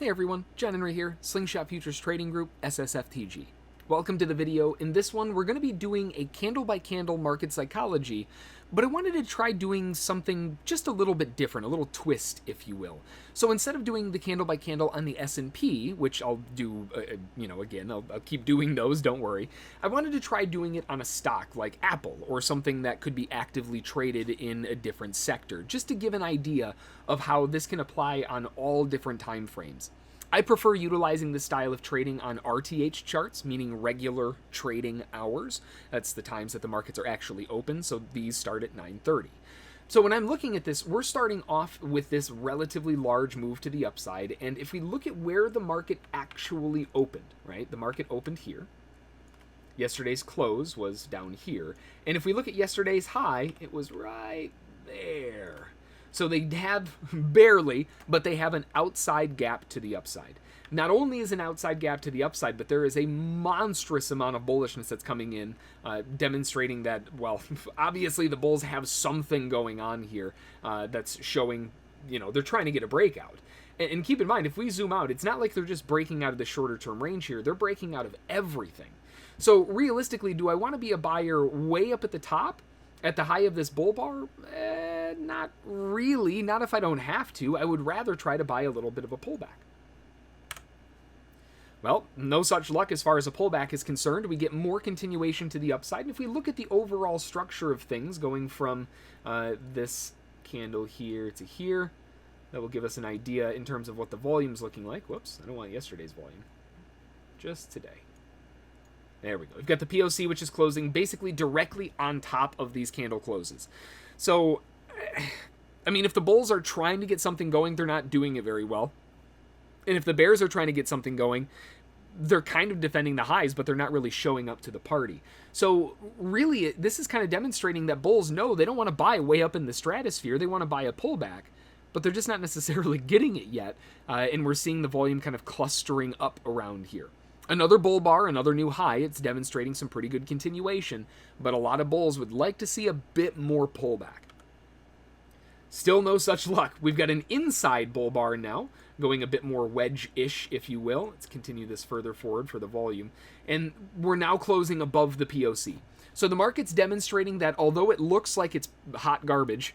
Hey everyone, John Henry here, Slingshot Futures Trading Group, SSFTG. Welcome to the video. In this one, we're going to be doing a candle-by-candle market psychology, but I wanted to try doing something just a little bit different, a little twist, if you will. So instead of doing the candle-by-candle on the S&P, which I'll do, again, I'll keep doing those, don't worry, I wanted to try doing it on a stock like Apple, or something that could be actively traded in a different sector, just to give an idea of how this can apply on all different time frames. I prefer utilizing this style of trading on RTH charts, meaning regular trading hours. That's the times that the markets are actually open, so these start at 9:30. So when I'm looking at this, we're starting off with this relatively large move to the upside, and if we look at where the market actually opened, right? The market opened here. Yesterday's close was down here, and if we look at yesterday's high, it was right there. So they have barely, but they have an outside gap to the upside. Not only is an outside gap to the upside, but there is a monstrous amount of bullishness that's coming in, demonstrating that, well, obviously the bulls have something going on here that's showing, they're trying to get a breakout. And keep in mind, if we zoom out, it's not like they're just breaking out of the shorter term range here. They're breaking out of everything. So realistically, do I want to be a buyer way up at the top? At the high of this bull bar? Not really. Not if I don't have to. I would rather try to buy a little bit of a pullback. Well, no such luck as far as a pullback is concerned. We get more continuation to the upside. And if we look at the overall structure of things, going from this candle here to here, that will give us an idea in terms of what the volume's looking like. Whoops, I don't want yesterday's volume. Just today. There we go. We've got the POC, which is closing basically directly on top of these candle closes. So, I mean, if the bulls are trying to get something going, they're not doing it very well. And if the bears are trying to get something going, they're kind of defending the highs, but they're not really showing up to the party. So, really, this is kind of demonstrating that bulls know they don't want to buy way up in the stratosphere. They want to buy a pullback, but they're just not necessarily getting it yet. And we're seeing the volume kind of clustering up around here. Another bull bar, another new high. It's demonstrating some pretty good continuation, but a lot of bulls would like to see a bit more pullback. Still no such luck. We've got an inside bull bar now, going a bit more wedge-ish, if you will. Let's continue this further forward for the volume. And we're now closing above the POC. So the market's demonstrating that although it looks like it's hot garbage,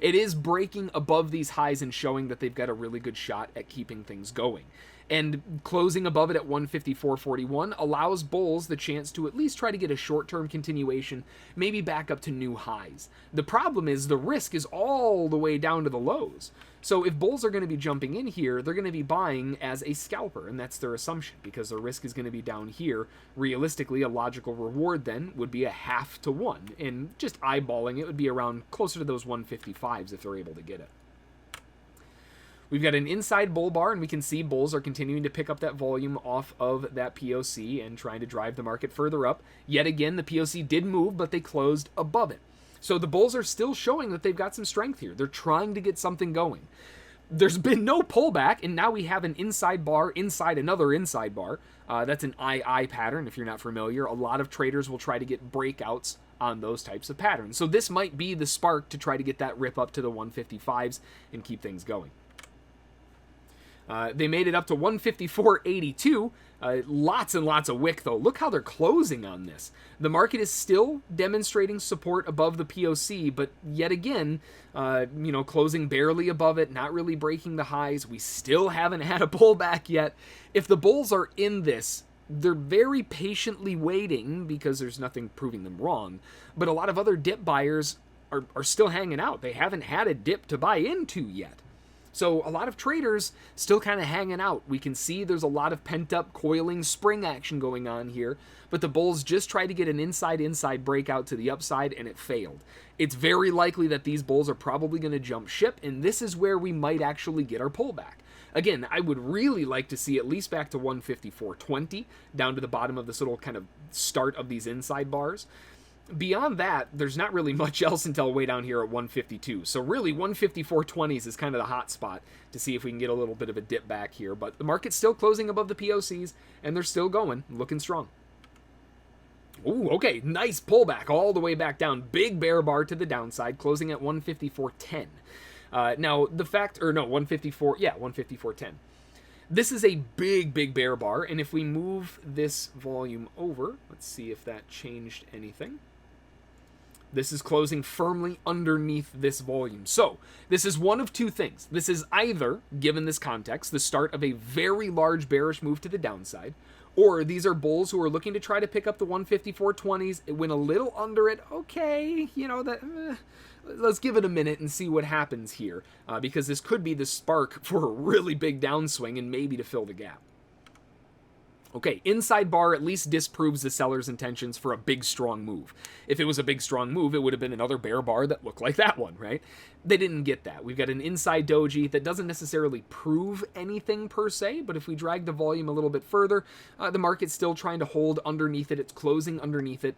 it is breaking above these highs and showing that they've got a really good shot at keeping things going. And closing above it at 154.41 allows bulls the chance to at least try to get a short-term continuation, maybe back up to new highs. The problem is the risk is all the way down to the lows. So if bulls are going to be jumping in here, they're going to be buying as a scalper, and that's their assumption, because the risk is going to be down here. Realistically, a logical reward then would be a 0.5 to 1, and just eyeballing it would be around closer to those 155s if they're able to get it. We've got an inside bull bar, and we can see bulls are continuing to pick up that volume off of that POC and trying to drive the market further up. Yet again, the POC did move, but they closed above it. So the bulls are still showing that they've got some strength here. They're trying to get something going. There's been no pullback, and now we have an inside bar inside another inside bar. That's an II pattern, if you're not familiar. A lot of traders will try to get breakouts on those types of patterns. So this might be the spark to try to get that rip up to the 155s and keep things going. They made it up to 154.82. Lots and lots of wick, though. Look how they're closing on this. The market is still demonstrating support above the POC, but yet again, closing barely above it, not really breaking the highs. We still haven't had a pullback yet. If the bulls are in this, they're very patiently waiting because there's nothing proving them wrong. But a lot of other dip buyers are still hanging out. They haven't had a dip to buy into yet. So a lot of traders still kind of hanging out. We can see there's a lot of pent-up coiling spring action going on here, but the bulls just tried to get an inside breakout to the upside, and it failed. It's very likely that these bulls are probably going to jump ship, and this is where we might actually get our pullback. Again, I would really like to see at least back to 154.20, down to the bottom of this little kind of start of these inside bars. Beyond that, there's not really much else until way down here at 152. So really, 154.20s is kind of the hot spot to see if we can get a little bit of a dip back here. But the market's still closing above the POCs, and they're still going, looking strong. Ooh, okay, nice pullback all the way back down. Big bear bar to the downside, closing at 154.10. Now, the fact, or no, 154, yeah, 154.10. This is a big, big bear bar, and if we move this volume over, let's see if that changed anything. This is closing firmly underneath this volume. So, this is one of two things. This is either, given this context, the start of a very large bearish move to the downside, or these are bulls who are looking to try to pick up the 154.20s. It went a little under it. Okay, you know, let's give it a minute and see what happens here, because this could be the spark for a really big downswing and maybe to fill the gap. Okay, inside bar at least disproves the seller's intentions for a big, strong move. If it was a big, strong move, it would have been another bear bar that looked like that one, right? They didn't get that. We've got an inside doji that doesn't necessarily prove anything per se, but if we drag the volume a little bit further, the market's still trying to hold underneath it. It's closing underneath it.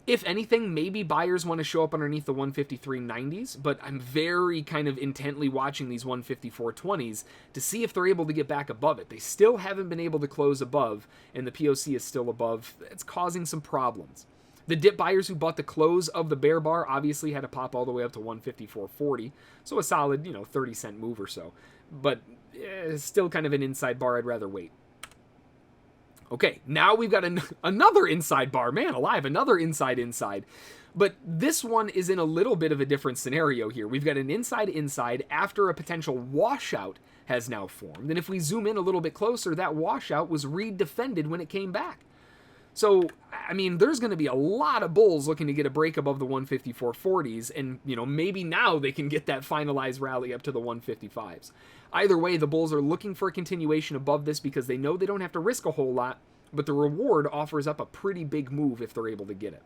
If anything, maybe buyers want to show up underneath the 153.90s, but I'm very kind of intently watching these 154.20s to see if they're able to get back above it. They still haven't been able to close above, and the POC is still above. It's causing some problems. The dip buyers who bought the close of the bear bar obviously had to pop all the way up to 154.40, so a solid, 30-cent move or so. But still kind of an inside bar. I'd rather wait. Okay, now we've got another inside bar. Man alive, another inside. But this one is in a little bit of a different scenario here. We've got an inside after a potential washout has now formed. And if we zoom in a little bit closer, that washout was redefended when it came back. So, I mean, there's going to be a lot of bulls looking to get a break above the 154.40s, and, maybe now they can get that finalized rally up to the 155s. Either way, the bulls are looking for a continuation above this because they know they don't have to risk a whole lot, but the reward offers up a pretty big move if they're able to get it.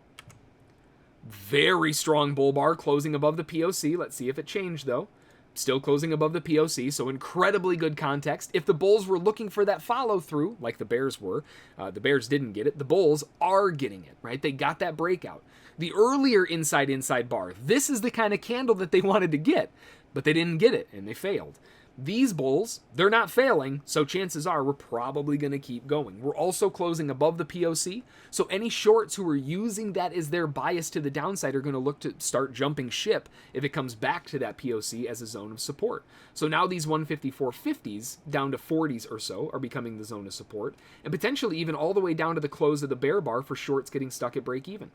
Very strong bull bar closing above the POC. Let's see if it changed, though. Still closing above the POC, so incredibly good context. If the bulls were looking for that follow-through, like the bears were, the bears didn't get it. The bulls are getting it, right? They got that breakout. The earlier inside bar, this is the kind of candle that they wanted to get, but they didn't get it, and they failed. These bulls, they're not failing, so chances are we're probably going to keep going. We're also closing above the POC, so any shorts who are using that as their bias to the downside are going to look to start jumping ship if it comes back to that POC as a zone of support. So now these 154.50s down to 40s or so are becoming the zone of support, and potentially even all the way down to the close of the bear bar for shorts getting stuck at break even.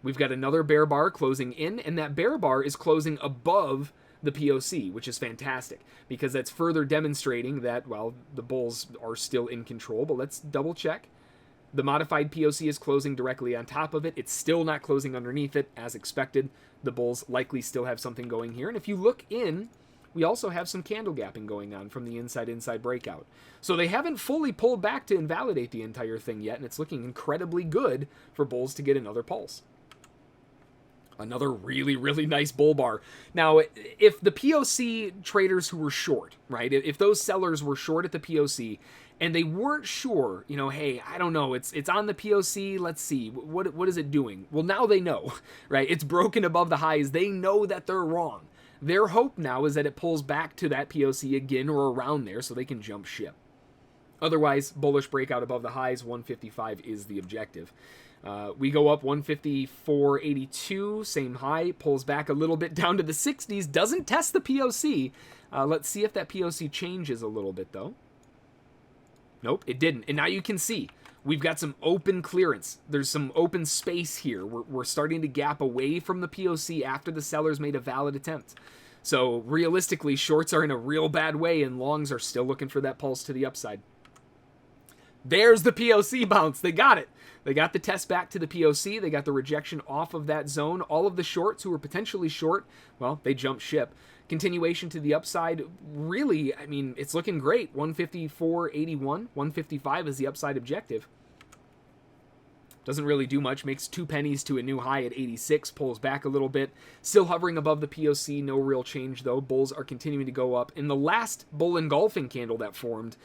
We've got another bear bar closing in, and that bear bar is closing above the POC, which is fantastic because that's further demonstrating that, well, the bulls are still in control. But let's double check. The modified POC is closing directly on top of it. It's still not closing underneath it as expected. The bulls likely still have something going here. And if you look in, we also have some candle gapping going on from the inside breakout. So they haven't fully pulled back to invalidate the entire thing yet, and it's looking incredibly good for bulls to get another pulse. Another really, really nice bull bar. Now, if the POC traders who were short, right, if those sellers were short at the POC and they weren't sure, hey, I don't know, it's on the POC, let's see, what is it doing? Well, now they know, right? It's broken above the highs. They know that they're wrong. Their hope now is that it pulls back to that POC again or around there so they can jump ship. Otherwise, bullish breakout above the highs, 155 is the objective. We go up 154.82, same high, pulls back a little bit down to the 60s, doesn't test the POC. Let's see if that POC changes a little bit, though. Nope, it didn't. And now you can see we've got some open clearance. There's some open space here. We're starting to gap away from the POC after the sellers made a valid attempt. So realistically, shorts are in a real bad way, and longs are still looking for that pulse to the upside. There's the POC bounce. They got it. They got the test back to the POC. They got the rejection off of that zone. All of the shorts who were potentially short, well, they jumped ship. Continuation to the upside, really, I mean, it's looking great. 154.81, 155 is the upside objective. Doesn't really do much. Makes 2 pennies to a new high at 86. Pulls back a little bit. Still hovering above the POC. No real change, though. Bulls are continuing to go up. In the last bull engulfing candle that formed,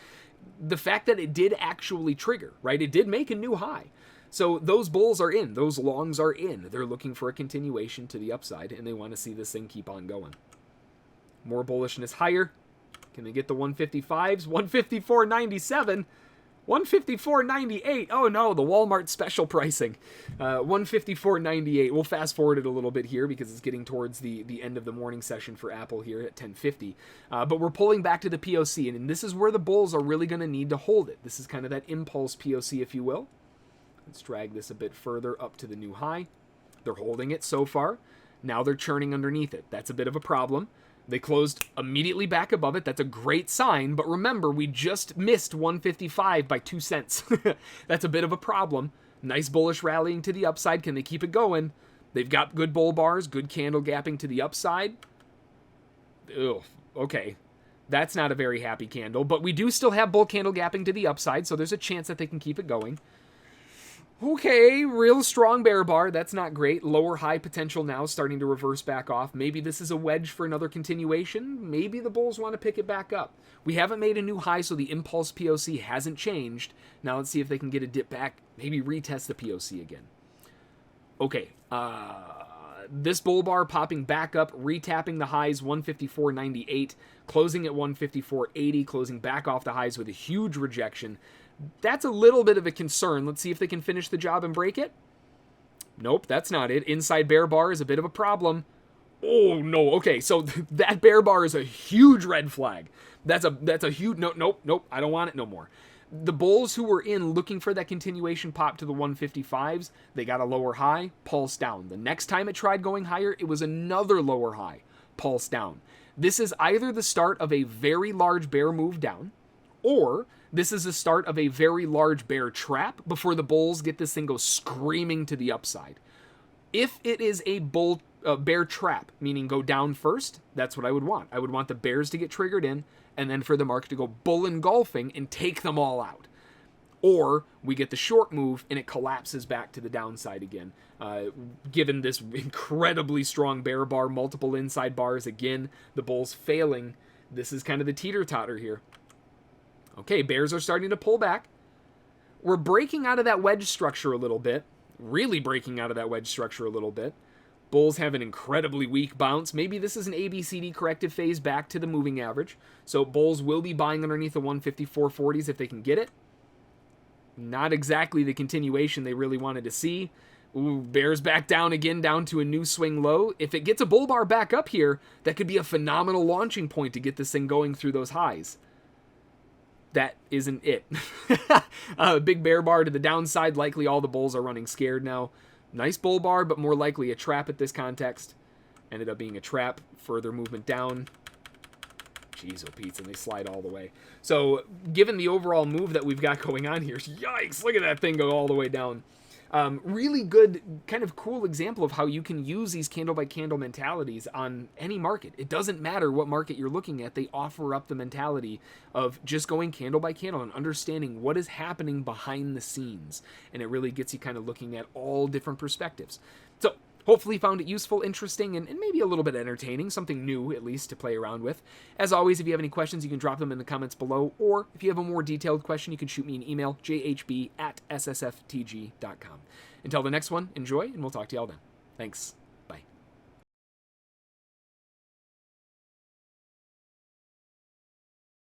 the fact that it did actually trigger, right? It did make a new high. So those bulls are in. Those longs are in. They're looking for a continuation to the upside, and they want to see this thing keep on going. More bullishness higher. Can they get the 155s? 154.97. $154.98. Oh no, the Walmart special pricing. $154.98. We'll fast forward it a little bit here because it's getting towards the end of the morning session for Apple here at 10:50. But we're pulling back to the POC, and this is where the bulls are really going to need to hold it. This is kind of that impulse POC, if you will. Let's drag this a bit further up to the new high. They're holding it so far. Now they're churning underneath it. That's a bit of a problem. They closed immediately back above it. That's a great sign. But remember, we just missed 155 by 2 cents. That's a bit of a problem. Nice bullish rallying to the upside. Can they keep it going? They've got good bull bars, good candle gapping to the upside. Ugh, okay. That's not a very happy candle. But we do still have bull candle gapping to the upside, so there's a chance that they can keep it going. Okay, real strong bear bar. That's not great. Lower high potential now, starting to reverse back off. Maybe this is a wedge for another continuation. Maybe the bulls want to pick it back up. We haven't made a new high, so the impulse POC hasn't changed. Now let's see if they can get a dip back. Maybe retest the POC again. Okay, this bull bar popping back up, retapping the highs, 154.98, closing at 154.80, closing back off the highs with a huge rejection. That's a little bit of a concern. Let's see if they can finish the job and break it. Nope, that's not it. Inside bear bar is a bit of a problem. Oh, no. Okay, so that bear bar is a huge red flag. That's a huge... Nope. I don't want it no more. The bulls who were in looking for that continuation pop to the 155s, they got a lower high, pulse down. The next time it tried going higher, it was another lower high, pulse down. This is either the start of a very large bear move down, or this is the start of a very large bear trap before the bulls get this thing go screaming to the upside. If it is a bear trap, meaning go down first, that's what I would want. I would want the bears to get triggered in, and then for the market to go bull engulfing and take them all out. Or we get the short move and it collapses back to the downside again. Given this incredibly strong bear bar, multiple inside bars, again, the bulls failing. This is kind of the teeter-totter here. Okay, bears are starting to pull back. We're breaking out of that wedge structure a little bit. Really breaking out of that wedge structure a little bit. Bulls have an incredibly weak bounce. Maybe this is an ABCD corrective phase back to the moving average. So bulls will be buying underneath the 154.40s if they can get it. Not exactly the continuation they really wanted to see. Ooh, bears back down again, down to a new swing low. If it gets a bull bar back up here, that could be a phenomenal launching point to get this thing going through those highs. That isn't it. Big bear bar to the downside. Likely all the bulls are running scared now. Nice bull bar, but more likely a trap at this context. Ended up being a trap. Further movement down. Jeez, oh Pete, and they slide all the way. So, given the overall move that we've got going on here, yikes, look at that thing go all the way down. Really good, kind of cool example of how you can use these candle-by-candle mentalities on any market. It doesn't matter what market you're looking at. They offer up the mentality of just going candle-by-candle and understanding what is happening behind the scenes. And it really gets you kind of looking at all different perspectives. So, hopefully you found it useful, interesting, and maybe a little bit entertaining, something new at least to play around with. As always, if you have any questions, you can drop them in the comments below, or if you have a more detailed question, you can shoot me an email, jhb@ssftg.com. Until the next one, enjoy, and we'll talk to y'all then. Thanks.